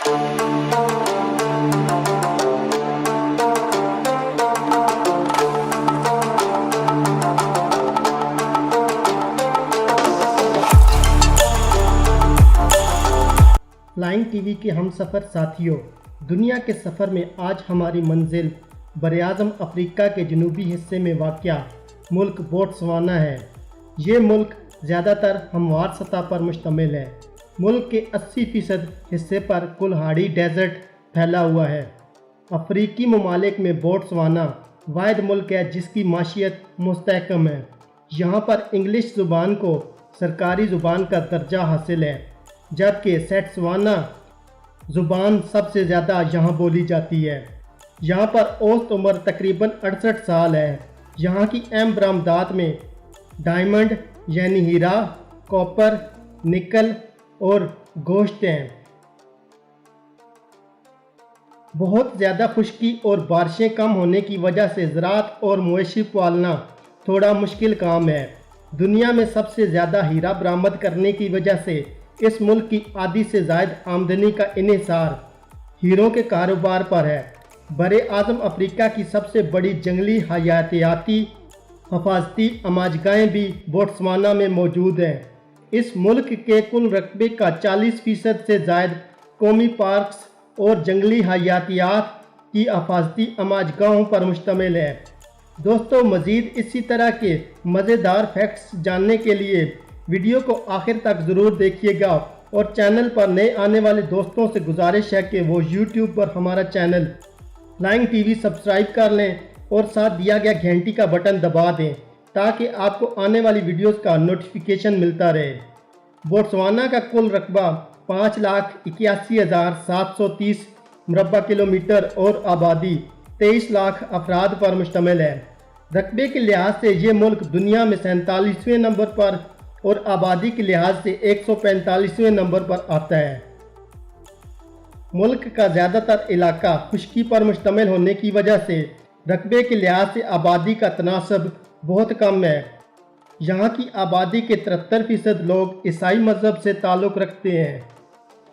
Flying T V کے ہم سفر ساتھیوں، دنیا کے سفر میں آج ہماری منزل براعظم افریقہ کے جنوبی حصے میں واقع ملک بوٹسوانا ہے۔ یہ ملک زیادہ تر ہموار سطح پر مشتمل ہے۔ ملک کے 80% حصے پر کلہاڑی ڈیزرٹ پھیلا ہوا ہے۔ افریقی ممالک میں بوٹسوانا واحد ملک ہے جس کی معیشت مستحکم ہے۔ یہاں پر انگلش زبان کو سرکاری زبان کا درجہ حاصل ہے، جبکہ سیٹسوانا زبان سب سے زیادہ یہاں بولی جاتی ہے۔ یہاں پر اوسط عمر تقریباً 68 سال ہے۔ یہاں کی اہم برآمدات میں ڈائمنڈ یعنی ہیرا، کاپر، نکل اور گوشت ہیں۔ بہت زیادہ خشکی اور بارشیں کم ہونے کی وجہ سے زراعت اور مویشی پالنا تھوڑا مشکل کام ہے۔ دنیا میں سب سے زیادہ ہیرا برآمد کرنے کی وجہ سے اس ملک کی آدھی سے زائد آمدنی کا انحصار ہیروں کے کاروبار پر ہے۔ براعظم افریقہ کی سب سے بڑی جنگلی حیاتیاتی حفاظتی اماجگاہیں بھی بوٹسوانا میں موجود ہیں۔ اس ملک کے کل رقبے کا 40% سے زائد قومی پارکس اور جنگلی حیاتیات کی حفاظتی اماجگاہوں پر مشتمل ہے۔ دوستو، مزید اسی طرح کے مزیدار فیکٹس جاننے کے لیے ویڈیو کو آخر تک ضرور دیکھیے گا، اور چینل پر نئے آنے والے دوستوں سے گزارش ہے کہ وہ یوٹیوب پر ہمارا channel flying T V subscribe کر لیں اور ساتھ دیا گیا گھنٹی کا بٹن دبا دیں تاکہ آپ کو آنے والی ویڈیوز کا نوٹیفیکیشن ملتا رہے۔ بوٹسوانا کا کل رقبہ 5,81,730 مربع کلومیٹر اور آبادی 23 لاکھ افراد پر مشتمل ہے۔ رقبے کے لحاظ سے یہ ملک دنیا میں 47ویں نمبر پر اور آبادی کے لحاظ سے 145ویں نمبر پر آتا ہے۔ ملک کا زیادہ تر علاقہ خشکی پر مشتمل ہونے کی وجہ سے رقبے کے لحاظ سے آبادی کا تناسب بہت کم ہے۔ یہاں کی آبادی کے 73% لوگ عیسائی مذہب سے تعلق رکھتے ہیں۔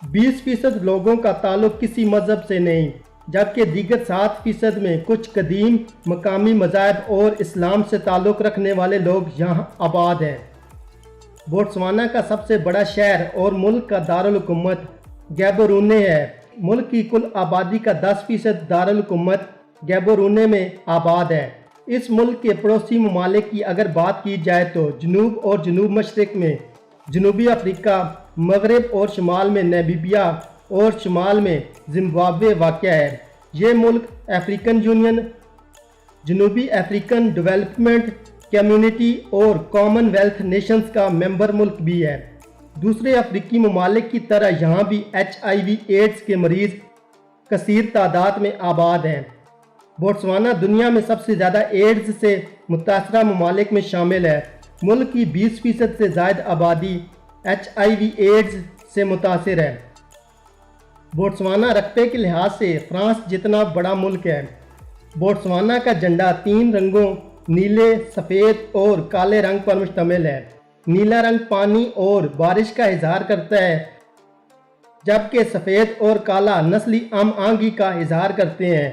20% لوگوں کا تعلق کسی مذہب سے نہیں، جبکہ دیگر 7% میں کچھ قدیم مقامی مذاہب اور اسلام سے تعلق رکھنے والے لوگ یہاں آباد ہیں۔ بوٹسوانا کا سب سے بڑا شہر اور ملک کا دارالحکومت گیبورونے ہے۔ ملک کی کل آبادی کا 10% دارالحکومت گیبورونے میں آباد ہے۔ اس ملک کے پڑوسی ممالک کی اگر بات کی جائے تو جنوب اور جنوب مشرق میں جنوبی افریقہ، مغرب اور شمال میں نامیبیا اور شمال میں زمبابوے واقع ہے۔ یہ ملک افریقن یونین، جنوبی افریقن ڈیولپمنٹ کمیونٹی اور کامن ویلتھ نیشنز کا ممبر ملک بھی ہے۔ دوسرے افریقی ممالک کی طرح یہاں بھی HIV ایڈز کے مریض کثیر تعداد میں آباد ہیں۔ بوٹسوانا دنیا میں سب سے زیادہ ایڈز سے متاثرہ ممالک میں شامل ہے۔ ملک کی 20% سے زائد آبادی HIV ایڈز سے متاثر ہے۔ بوٹسوانا رقبے کے لحاظ سے فرانس جتنا بڑا ملک ہے۔ بوٹسوانا کا جھنڈا 3 رنگوں نیلے، سفید اور کالے رنگ پر مشتمل ہے۔ نیلا رنگ پانی اور بارش کا اظہار کرتا ہے، جبکہ سفید اور کالا نسلی ہم آہنگی کا اظہار کرتے ہیں۔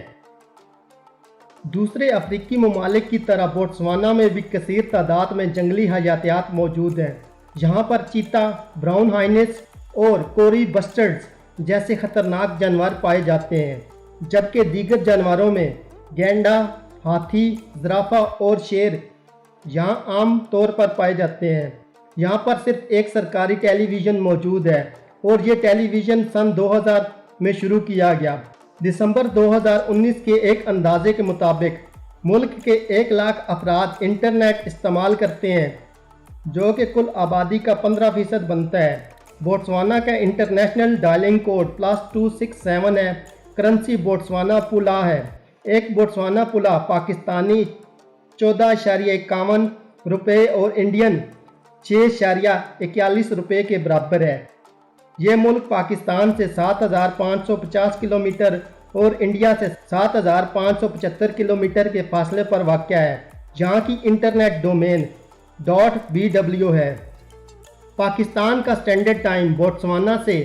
دوسرے افریقی ممالک کی طرح بوٹسوانا میں بھی کثیر تعداد میں جنگلی حیاتیات موجود ہیں۔ یہاں پر چیتا، براؤن ہائنس اور کوری بسٹرڈز جیسے خطرناک جانور پائے جاتے ہیں، جبکہ دیگر جانوروں میں گینڈا، ہاتھی، زرافہ اور شیر یہاں عام طور پر پائے جاتے ہیں۔ یہاں پر صرف ایک سرکاری ٹیلی ویژن موجود ہے، اور یہ ٹیلی ویژن سن 2000 میں شروع کیا گیا۔ دسمبر 2019 کے ایک اندازے کے مطابق ملک کے 1 لاکھ افراد انٹرنیٹ استعمال کرتے ہیں، جو کہ کل آبادی کا 15% بنتا ہے۔ بوٹسوانا کا انٹرنیشنل ڈائلنگ کوڈ +267 ہے۔ کرنسی بوٹسوانا پولا ہے۔ ایک بوٹسوانا پولا پاکستانی 14.51 روپے اور انڈین 6.41 روپے کے برابر ہے۔ یہ ملک پاکستان سے 7,550 کلومیٹر اور انڈیا سے 7,575 کلومیٹر کے فاصلے پر واقع ہے۔ یہاں کی انٹرنیٹ ڈومین .bw ہے۔ پاکستان کا سٹینڈرڈ ٹائم بوٹسوانا سے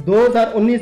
2019